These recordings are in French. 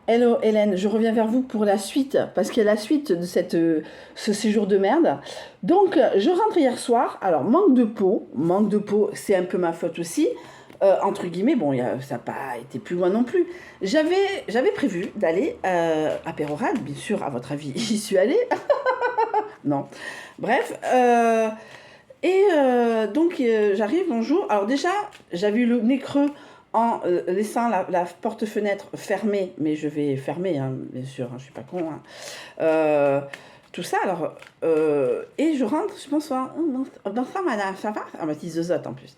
Hello Hélène, je reviens vers vous pour la suite, parce qu'il y a la suite de ce séjour de merde. Donc, je rentre hier soir, alors manque de peau, c'est un peu ma faute aussi, entre guillemets, bon, ça n'a pas été plus loin non plus. J'avais prévu d'aller à Pérorade, bien sûr, à votre avis, j'y suis allée, non. Bref, donc j'arrive, bonjour. Alors déjà, j'avais eu le nez creux en laissant la porte-fenêtre fermée, mais je vais fermer, hein, bien sûr, hein, je suis pas con. Hein. Euh, tout ça, alors, et je rentre, je pense, bonsoir madame, ça va? Elle m'a dit zozote en plus.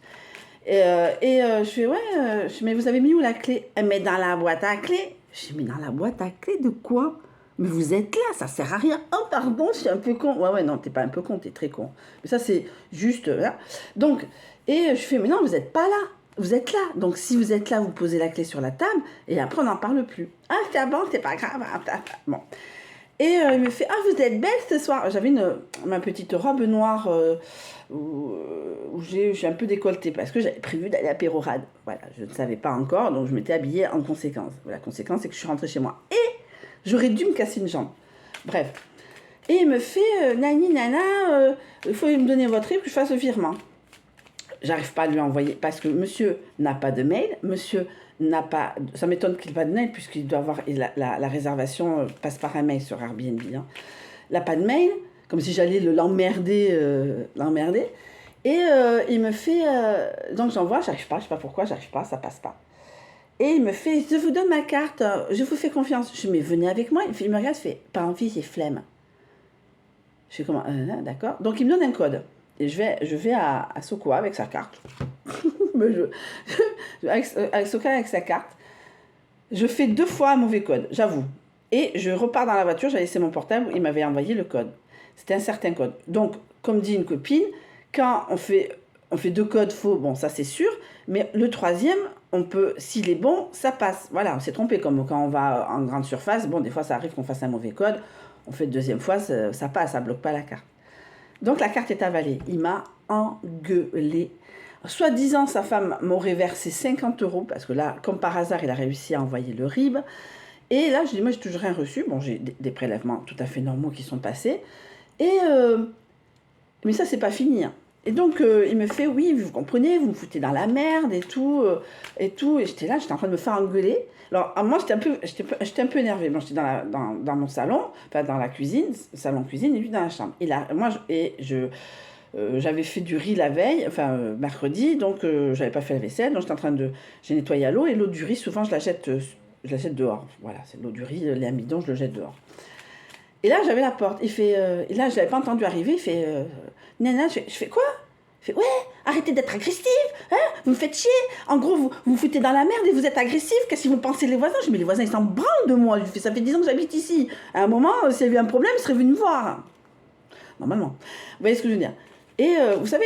Je fais, ouais, mais vous avez mis où la clé? Elle met dans la boîte à clé. Je dis, mais dans la boîte à clé de quoi? Mais vous êtes là, ça sert à rien. Oh, pardon, je suis un peu con. Ouais, ouais, non, t'es pas un peu con, t'es très con. Mais ça, c'est juste là. Donc, je fais, mais non, vous êtes pas là. Vous êtes là. Donc, si vous êtes là, vous posez la clé sur la table et après, on n'en parle plus. Ah, c'est bon, c'est pas grave. Bon. Il me fait, ah, vous êtes belle ce soir. J'avais ma petite robe noire où j'ai un peu décolleté parce que j'avais prévu d'aller à Pérorade. Voilà, je ne savais pas encore, donc je m'étais habillée en conséquence. La conséquence, c'est que je suis rentrée chez moi. Et j'aurais dû me casser une jambe. Bref. Et il me fait, nani nana, il faut me donner votre RIB que je fasse le virement. J'arrive pas à lui envoyer parce que monsieur n'a pas de mail, monsieur n'a pas, ça m'étonne qu'il n'ait pas de mail puisqu'il doit avoir, la réservation passe par un mail sur Airbnb. Hein. Il n'a pas de mail, comme si j'allais l'emmerder. Il me fait, donc j'envoie, j'arrive pas, je sais pas pourquoi, j'arrive pas, ça passe pas. Et il me fait, je vous donne ma carte, je vous fais confiance. Je dis, mais venez avec moi. Il me regarde, il fait, pas envie, j'ai flemme. Je fais comment, d'accord. Donc il me donne un code. Et je vais à Sokoa avec sa carte. Avec Sokoa avec sa carte. Je fais 2 fois un mauvais code, j'avoue. Et je repars dans la voiture, j'ai laissé mon portable, il m'avait envoyé le code. C'était un certain code. Donc, comme dit une copine, quand on fait 2 codes faux, bon, ça c'est sûr, mais le troisième, on peut, s'il est bon, ça passe. Voilà, on s'est trompé, comme quand on va en grande surface, bon, des fois ça arrive qu'on fasse un mauvais code, on fait 2e fois, ça passe, ça bloque pas la carte. Donc la carte est avalée. Il m'a engueulé. Soi-disant, sa femme m'aurait versé 50 euros, parce que là, comme par hasard, il a réussi à envoyer le RIB. Et là, je dis, moi, j'ai toujours rien reçu. Bon, j'ai des prélèvements tout à fait normaux qui sont passés. Mais ça, c'est pas fini. Hein. Et donc, il me fait, oui, vous comprenez, vous me foutez dans la merde et tout. Et j'étais là, j'étais en train de me faire engueuler. Alors, moi, j'étais un peu énervée. Bon, j'étais dans mon salon, enfin, dans la cuisine, salon cuisine, et lui dans la chambre. Et là, moi, j'avais fait du riz la veille, enfin, mercredi, donc j'avais pas fait la vaisselle, donc j'étais en train de... J'ai nettoyé à l'eau, et l'eau du riz, souvent, je la jette dehors. Voilà, c'est l'eau du riz, les amidons, je le jette dehors. Et là, j'avais la porte. Et là, je l'avais pas entendu arriver. Il fait, Nana, je fais quoi? Il fait, ouais, arrêtez d'être agressif, hein, vous me faites chier. En gros, vous me foutez dans la merde et vous êtes agressif. Qu'est-ce qu'ils vont penser les voisins? Je dis, mais les voisins, ils s'en branlent de moi. Je fais, ça fait 10 ans que j'habite ici. À un moment, s'il y avait un problème, ils seraient venus me voir. Normalement. Vous voyez ce que je veux dire? Et vous savez,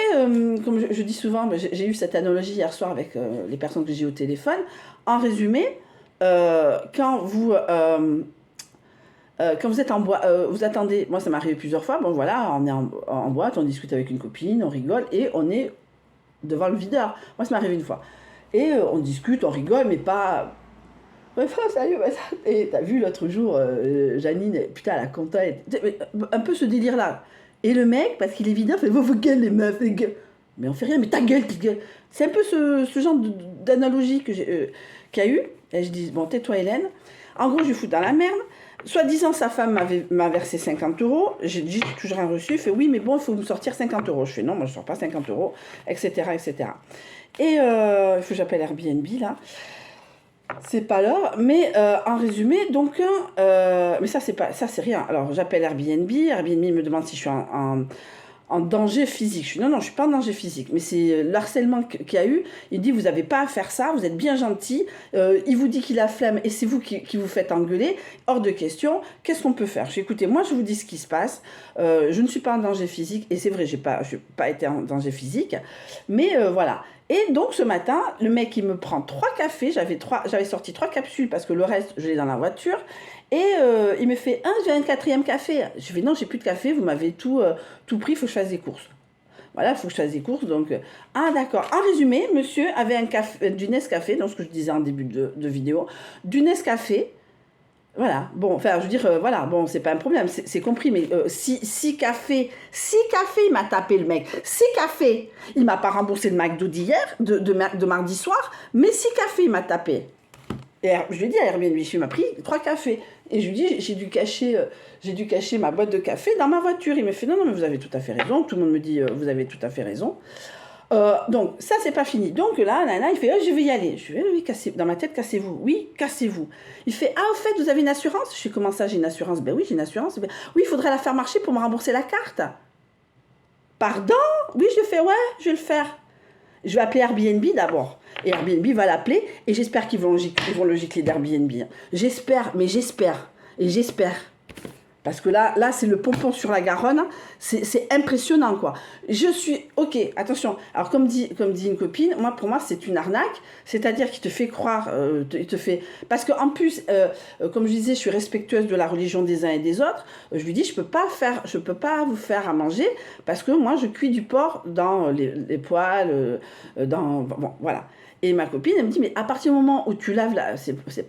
comme je dis souvent, j'ai eu cette analogie hier soir avec les personnes que j'ai au téléphone. En résumé, quand vous êtes en boîte, vous attendez, moi ça m'est arrivé plusieurs fois, bon voilà, on est en boîte, on discute avec une copine, on rigole, et on est devant le videur. Moi ça m'est arrivé une fois. Et on discute, on rigole, mais pas... Ouais, salut, ouais, ça... Et t'as vu l'autre jour, Janine, putain, la compta, un peu ce délire-là. Et le mec, parce qu'il est videur, fait, vos gueules les meufs, les gueules. Mais on fait rien, mais ta gueule, ta gueule. C'est un peu ce genre d'analogie qu'il y a eu. Et je dis, bon, tais-toi Hélène. En gros, je lui fous dans la merde. Soi-disant, sa femme m'a versé 50 euros. J'ai dit, j'ai toujours rien reçu. Il fait, oui, mais bon, il faut me sortir 50 euros. Je fais, non, moi, je ne sors pas 50 euros, etc., etc. Et il faut que j'appelle Airbnb, là. C'est pas l'heure. Mais en résumé, donc, mais ça, c'est rien. Alors, j'appelle Airbnb. Airbnb me demande si je suis en danger physique. Je suis non, je suis pas en danger physique, mais c'est l'harcèlement qu'il y a eu. Il dit, vous n'avez pas à faire ça, vous êtes bien gentil. Il vous dit qu'il a flemme et c'est vous qui vous faites engueuler. Hors de question. Qu'est-ce qu'on peut faire? J'ai écoutez, moi, je vous dis ce qui se passe. Je ne suis pas en danger physique et c'est vrai, je n'ai pas été en danger physique, mais voilà. Et donc ce matin, le mec il me prend 3 cafés. J'avais sorti 3 capsules parce que le reste je l'ai dans la voiture. Et il me fait, j'ai un 4e café. Je fais, non, j'ai plus de café, vous m'avez tout pris, il faut que je fasse des courses. Voilà, il faut que je fasse des courses. Donc, d'accord. En résumé, monsieur avait du Nescafé, donc ce que je disais en début de vidéo, du Nescafé, Voilà, bon, enfin, je veux dire, voilà, bon, c'est pas un problème, c'est compris, mais si café, il m'a tapé le mec, 6 cafés, il m'a pas remboursé le McDo d'hier, de mardi soir, mais 6 cafés, il m'a tapé. Et je lui ai dit à Airbnb, il m'a pris 3 cafés. Et je lui ai dit, j'ai dû cacher ma boîte de café dans ma voiture. Il m'a fait, non, non, mais vous avez tout à fait raison. Tout le monde me dit, vous avez tout à fait raison. Donc, ça, c'est pas fini. Donc là, il fait, oh, je vais y aller. Je vais, oui, dans ma tête, cassez-vous. Oui, cassez-vous. Il fait, ah, au fait, vous avez une assurance? Je fais, comment ça, j'ai une assurance? Ben oui, j'ai une assurance. Ben, oui, il faudrait la faire marcher pour me rembourser la carte. Pardon? Oui, je le fais, ouais, je vais le faire. Je vais appeler Airbnb d'abord. Et Airbnb va l'appeler et j'espère qu'ils vont le gicler d'Airbnb. J'espère, mais j'espère. Et j'espère. Parce que là c'est le pompon sur la Garonne. C'est impressionnant, quoi. Je suis... Ok, attention. Alors, comme dit une copine, pour moi, c'est une arnaque. C'est-à-dire qu'il te fait croire... il te fait... Parce qu'en plus, comme je disais, je suis respectueuse de la religion des uns et des autres. Je lui dis, je peux pas vous faire à manger parce que moi, je cuis du porc dans les poêles, bon, voilà. Et ma copine, elle me dit, mais à partir du moment où tu laves,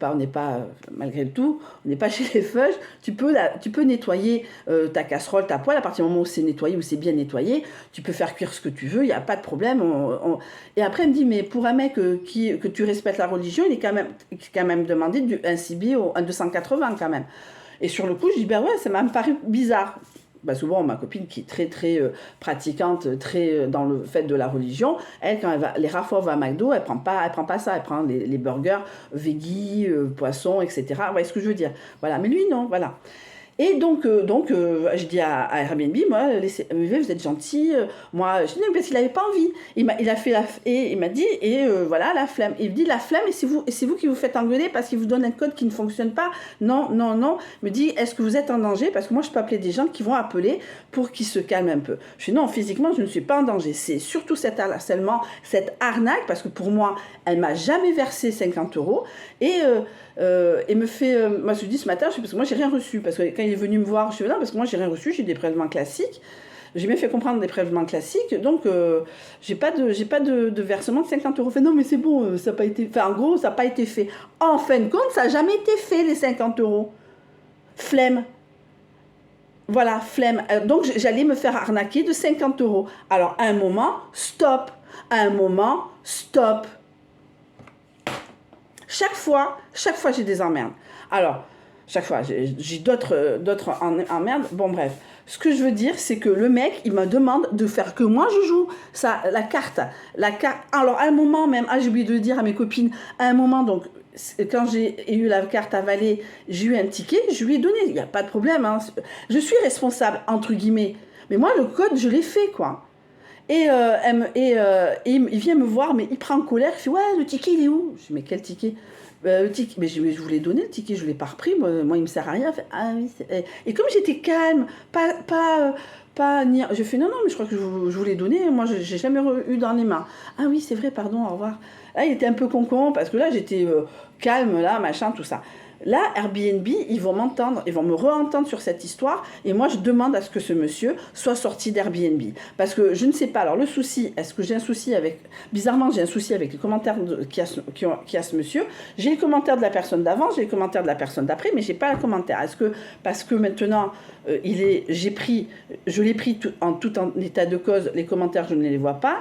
on n'est pas, malgré tout, on n'est pas chez les feuges, tu peux nettoyer ta casserole, ta poêle, à partir du moment où c'est nettoyé, où c'est bien nettoyé, tu peux faire cuire ce que tu veux, il n'y a pas de problème. Et après, elle me dit, mais pour un mec que tu respectes la religion, il est quand même demandé un CB un 280 quand même. Et sur le coup, je dis, ben ouais, ça m'a paru bizarre. Bah souvent, ma copine qui est très, très pratiquante, très dans le fait de la religion, elle, quand elle va, les rares fois va à McDo, elle prend pas ça, elle prend les burgers veggie, poisson, etc. Vous voyez ce que je veux dire? Voilà, mais lui, non, voilà. Et donc je dis à Airbnb, moi, vous êtes gentil. Moi, je dis, non, parce qu'il n'avait pas envie. Il a fait et il m'a dit, voilà, la flemme. Il me dit, la flemme, et c'est vous qui vous faites engueuler parce qu'il vous donne un code qui ne fonctionne pas. Non, non, non. Il me dit, est-ce que vous êtes en danger? Parce que moi, je peux appeler des gens qui vont appeler pour qu'ils se calment un peu. Je dis, non, physiquement, je ne suis pas en danger. C'est surtout cet harcèlement, cette arnaque, parce que pour moi, elle m'a jamais versé 50 euros. Et me fait, moi je lui dis ce matin, parce que moi j'ai rien reçu, parce que quand il est venu me voir, je suis non, parce que moi j'ai rien reçu, j'ai des prélèvements classiques, j'ai bien fait comprendre des prélèvements classiques, donc j'ai pas de versement de 50 euros. Fait non mais c'est bon, ça n'a pas été, enfin en gros ça n'a pas été fait. En fin de compte, ça n'a jamais été fait les 50 euros. Flemme. Voilà, flemme. Donc j'allais me faire arnaquer de 50 euros. Alors à un moment, stop. À un moment, stop. Chaque fois, j'ai des emmerdes. Alors, chaque fois, j'ai d'autres emmerdes. Bon, bref. Ce que je veux dire, c'est que le mec, il me demande de faire que moi, je joue la carte. Alors, à un moment même, j'ai oublié de le dire à mes copines, à un moment, donc, quand j'ai eu la carte avalée, j'ai eu un ticket, je lui ai donné. Il n'y a pas de problème. Hein. Je suis responsable, entre guillemets. Mais moi, le code, je l'ai fait, quoi. Et il vient me voir, mais il prend en colère, il fait, ouais, le ticket, il est où? Je dis, mais quel ticket? Le ticket, mais je vous l'ai donné, le ticket, je ne l'ai pas repris, moi, il me sert à rien. Fait, ah oui, et comme j'étais calme, je fais, non, non, mais je crois que je vous l'ai donné, moi, je n'ai jamais eu dans les mains. Ah oui, c'est vrai, pardon, au revoir. Là, il était un peu con, parce que là, j'étais calme, là, machin, tout ça. Là, Airbnb, ils vont me re-entendre sur cette histoire, et moi, je demande à ce que ce monsieur soit sorti d'Airbnb. Parce que je ne sais pas, alors le souci, est-ce que j'ai un souci avec... Bizarrement, j'ai un souci avec les commentaires qu'il y a ce monsieur. J'ai les commentaires de la personne d'avant, j'ai les commentaires de la personne d'après, mais j'ai pas le commentaire. Est-ce que, parce que maintenant, je l'ai pris tout en état de cause, les commentaires, je ne les vois pas.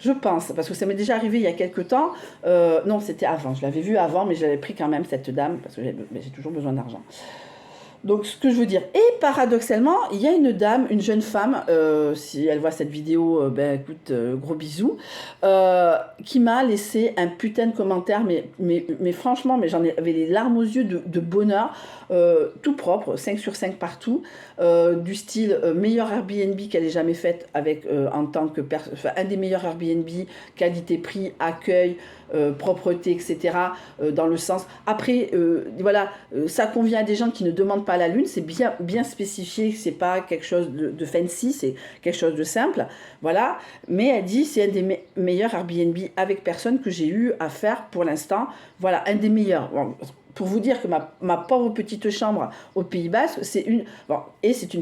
Je pense, parce que ça m'est déjà arrivé il y a quelques temps. Non, c'était avant. Je l'avais vu avant, mais je l'avais pris quand même, cette dame, parce que j'ai toujours besoin d'argent. Donc, ce que je veux dire. Et paradoxalement, il y a une dame, une jeune femme, si elle voit cette vidéo, écoute, gros bisous, qui m'a laissé un putain de commentaire, mais franchement, mais j'en avais les larmes aux yeux de bonheur, tout propre, 5 sur 5 partout, du style meilleur Airbnb qu'elle ait jamais fait avec, en tant que un des meilleurs Airbnb, qualité-prix, accueil, propreté, etc. Dans le sens... Après, voilà, ça convient à des gens qui ne demandent pas la lune, c'est bien spécifié, c'est pas quelque chose de fancy, c'est quelque chose de simple, voilà. Mais elle dit, c'est un des meilleurs Airbnb avec personne que j'ai eu à faire pour l'instant, voilà, un des meilleurs. Bon, pour vous dire que ma pauvre petite chambre au Pays Basque, c'est une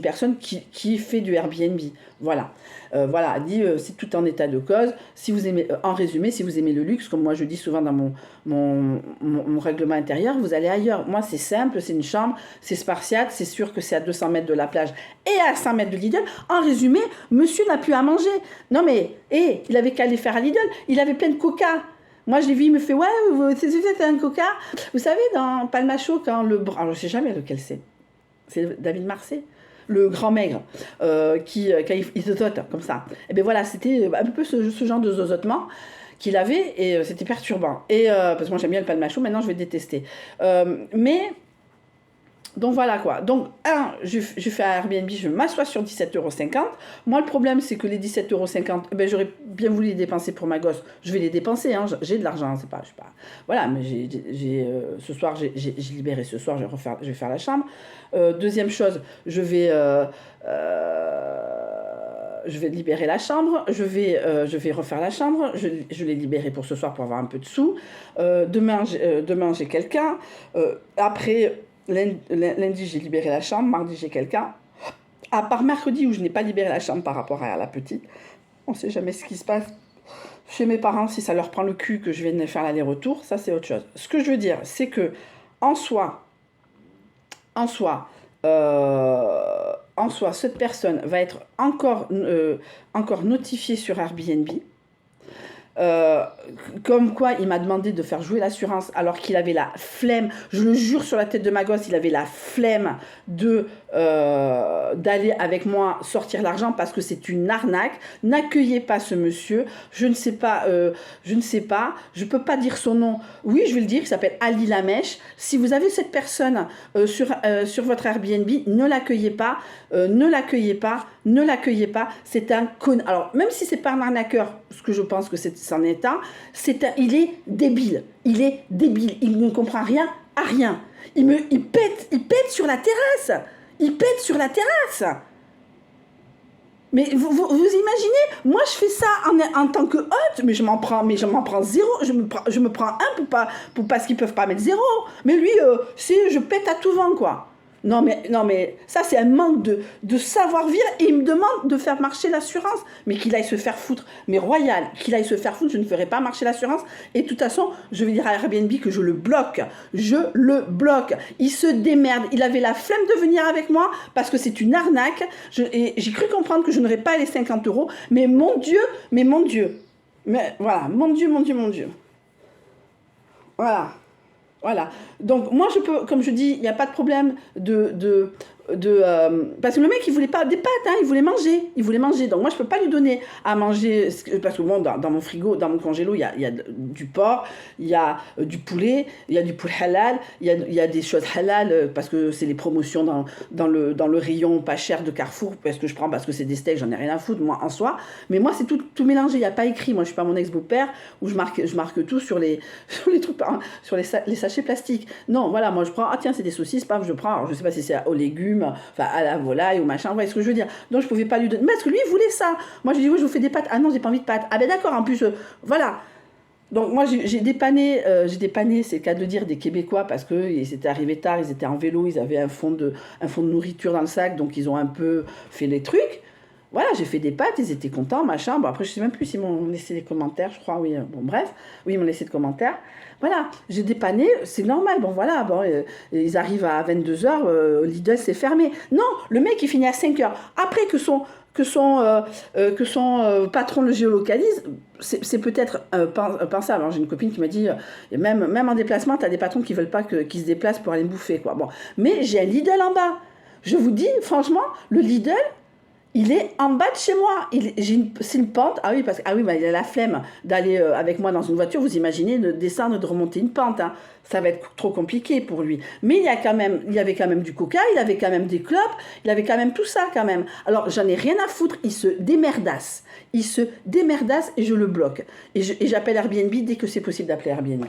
personne qui fait du Airbnb. Voilà. Voilà, elle dit, c'est tout en état de cause. Si vous aimez, en résumé, si vous aimez le luxe, comme moi je dis souvent dans mon règlement intérieur, vous allez ailleurs. Moi, c'est simple, c'est une chambre, c'est spartiate, c'est sûr que c'est à 200 mètres de la plage et à 100 mètres de Lidl. En résumé, monsieur n'a plus à manger. Non mais, il avait qu'à aller faire à Lidl. Il avait plein de coca. Moi, je l'ai vu, il me fait, ouais, c'est un coca. Vous savez, dans Palmacho, quand alors je ne sais jamais lequel c'est. C'est David Marseille, le grand maigre, quand il zozote, comme ça. Et bien voilà, c'était un peu ce genre de zozotement qu'il avait, et c'était perturbant. Parce que moi, j'aime bien le Palmacho, maintenant, je vais détester. Donc voilà quoi. Donc, je fais un Airbnb, je m'assois sur 17,50 €. Moi, le problème, c'est que les 17,50 €, j'aurais bien voulu les dépenser pour ma gosse. Je vais les dépenser, hein, j'ai de l'argent, c'est pas, je sais pas. Voilà, mais ce soir, j'ai libéré ce soir, je vais faire la chambre. Deuxième chose, je vais libérer la chambre, je vais refaire la chambre, je l'ai libérée pour ce soir pour avoir un peu de sous. Demain, j'ai quelqu'un. Après... Lundi, j'ai libéré la chambre. Mardi, j'ai quelqu'un. À part mercredi, où je n'ai pas libéré la chambre par rapport à la petite. On ne sait jamais ce qui se passe chez mes parents, si ça leur prend le cul que je vienne faire l'aller-retour. Ça, c'est autre chose. Ce que je veux dire, c'est que, en soi, cette personne va être encore notifiée sur Airbnb. Comme quoi il m'a demandé de faire jouer l'assurance alors qu'il avait la flemme, je le jure sur la tête de ma gosse, il avait la flemme d'aller avec moi sortir l'argent parce que c'est une arnaque. N'accueillez pas ce monsieur, je ne sais pas, je peux pas dire son nom. Oui, je vais le dire, il s'appelle Ali Lamèche. Si vous avez cette personne sur votre Airbnb, ne l'accueillez pas, c'est un con. Alors, même si c'est pas un arnaqueur, ce que je pense que c'en est un, il est débile. Il ne comprend rien à rien. Il pète sur la terrasse. Mais vous imaginez, moi je fais ça en tant que hôte, mais je m'en prends zéro, je me prends un pour parce qu'ils peuvent pas mettre zéro. Mais lui, je pète à tout vent, quoi. Non mais ça c'est un manque de savoir-vivre, et il me demande de faire marcher l'assurance, mais qu'il aille se faire foutre, mais royal, qu'il aille se faire foutre, je ne ferai pas marcher l'assurance, et de toute façon je vais dire à Airbnb que je le bloque, il se démerde, il avait la flemme de venir avec moi parce que c'est une arnaque, et j'ai cru comprendre que je n'aurais pas les 50 €, mais mon Dieu, mais voilà, mon Dieu, voilà. Donc, moi, je peux, comme je dis, il n'y a pas de problème parce que le mec, il voulait pas des pâtes, hein, il voulait manger. Donc, moi, je peux pas lui donner à manger, parce que bon, dans mon frigo, dans mon congélo, il y a du porc, il y a du poulet, il y a du poulet halal, il y a des choses halal, parce que c'est les promotions dans le rayon pas cher de Carrefour, parce que je prends, parce que c'est des steaks, j'en ai rien à foutre, moi, en soi. Mais moi, c'est tout mélangé, il n'y a pas écrit. Moi, je suis pas mon ex-beau-père, où je marque tout sur les trucs, sur les sachets plastiques. Non, voilà, moi, je prends, tiens, c'est des saucisses, paf, je prends, alors, je sais pas si c'est aux légumes, enfin à la volaille ou machin, vous voyez ce que je veux dire. Donc je pouvais pas lui donner, parce que lui il voulait ça. Moi je lui dis oui, je vous fais des pâtes. Ah non, j'ai pas envie de pâtes. Ah ben d'accord, en plus voilà. Donc moi j'ai dépanné, c'est le cas de dire, des Québécois, parce qu'ils étaient arrivés tard, ils étaient en vélo, ils avaient un fond de nourriture dans le sac, donc ils ont un peu fait les trucs. Voilà, j'ai fait des pâtes, ils étaient contents, machin. Bon, après, je sais même plus s'ils m'ont laissé des commentaires, je crois, oui. Bon, bref, oui, ils m'ont laissé des commentaires. Voilà, j'ai dépanné, c'est normal. Bon, voilà, ils arrivent à 22h, Lidl, c'est fermé. Non, le mec, il finit à 5h. Après que son patron le géolocalise, c'est peut-être pensable. Alors, j'ai une copine qui m'a dit, même en déplacement, tu as des patrons qui veulent pas qu'ils se déplacent pour aller me bouffer, quoi. Bon, mais j'ai un Lidl en bas. Je vous dis, franchement, le Lidl, il est en bas de chez moi. C'est une pente. Ah oui, il a la flemme d'aller avec moi dans une voiture. Vous imaginez de descendre, de remonter une pente. Hein. Ça va être trop compliqué pour lui. Mais il y avait quand même du coca, il avait quand même des clopes, il avait quand même tout ça quand même. Alors j'en ai rien à foutre. Il se démerdasse et je le bloque. Et j'appelle Airbnb dès que c'est possible d'appeler Airbnb.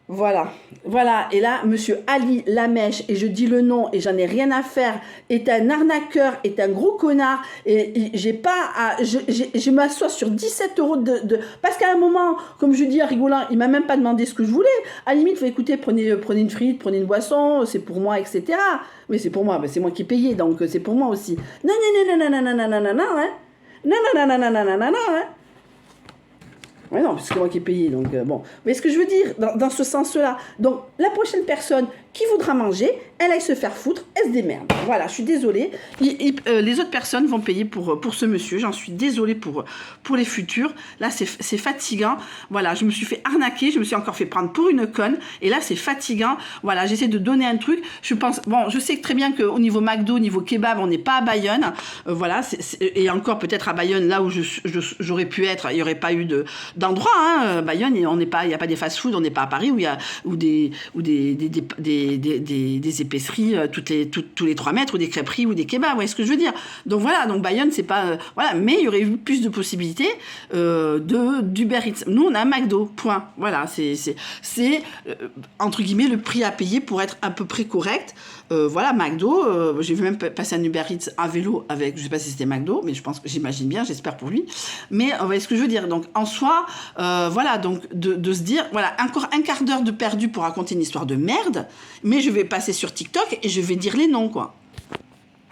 Voilà, voilà. Et là, monsieur Ali Lamèche, et je dis le nom, et j'en ai rien à faire, est un arnaqueur, est un gros connard, et j'ai pas à. Je m'assois sur 17 euros Parce qu'à un moment, comme je dis en rigolant, il m'a même pas demandé ce que je voulais. À la limite, écoutez, prenez une frite, prenez une boisson, c'est pour moi, etc. Oui, c'est pour moi, c'est moi qui ai payé, donc c'est pour moi aussi. Non, non, non, non, non, non, non, non, non, non, hein. Non, non, non, non, non, non, non, non, hein. Oui, non, parce que c'est moi qui ai payé, donc bon. Vous voyez ce que je veux dire dans ce sens-là. Donc, la prochaine personne qui voudra manger, elle aille se faire foutre, elle se démerde. Voilà, je suis désolée. Les autres personnes vont payer pour ce monsieur. J'en suis désolée pour les futurs. Là, c'est fatigant. Voilà, je me suis fait arnaquer, je me suis encore fait prendre pour une conne. Et là, c'est fatigant. Voilà, j'essaie de donner un truc. Je pense, bon, je sais très bien qu'au niveau McDo, au niveau kebab, on n'est pas à Bayonne. Voilà, et encore peut-être à Bayonne, là où j'aurais pu être, il n'y aurait pas eu d'endroit. Hein. Bayonne, il n'y a pas des fast-food, on n'est pas à Paris où il y a des épiceries tous les 3 mètres, ou des crêperies, ou des kebabs, vous voyez ce que je veux dire. Donc voilà, donc Bayonne, c'est pas... voilà, mais il y aurait eu plus de possibilités d'Uber Eats. Nous, on a un McDo, point. Voilà, c'est entre guillemets, le prix à payer pour être à peu près correct. Voilà, McDo, j'ai vu même passer un Uber Eats à vélo avec, je sais pas si c'était McDo, mais j'imagine bien, j'espère pour lui. Mais vous voyez ce que je veux dire. Donc en soi, voilà, donc de se dire, voilà, encore un quart d'heure de perdu pour raconter une histoire de merde, mais je vais passer sur TikTok et je vais dire les noms, quoi.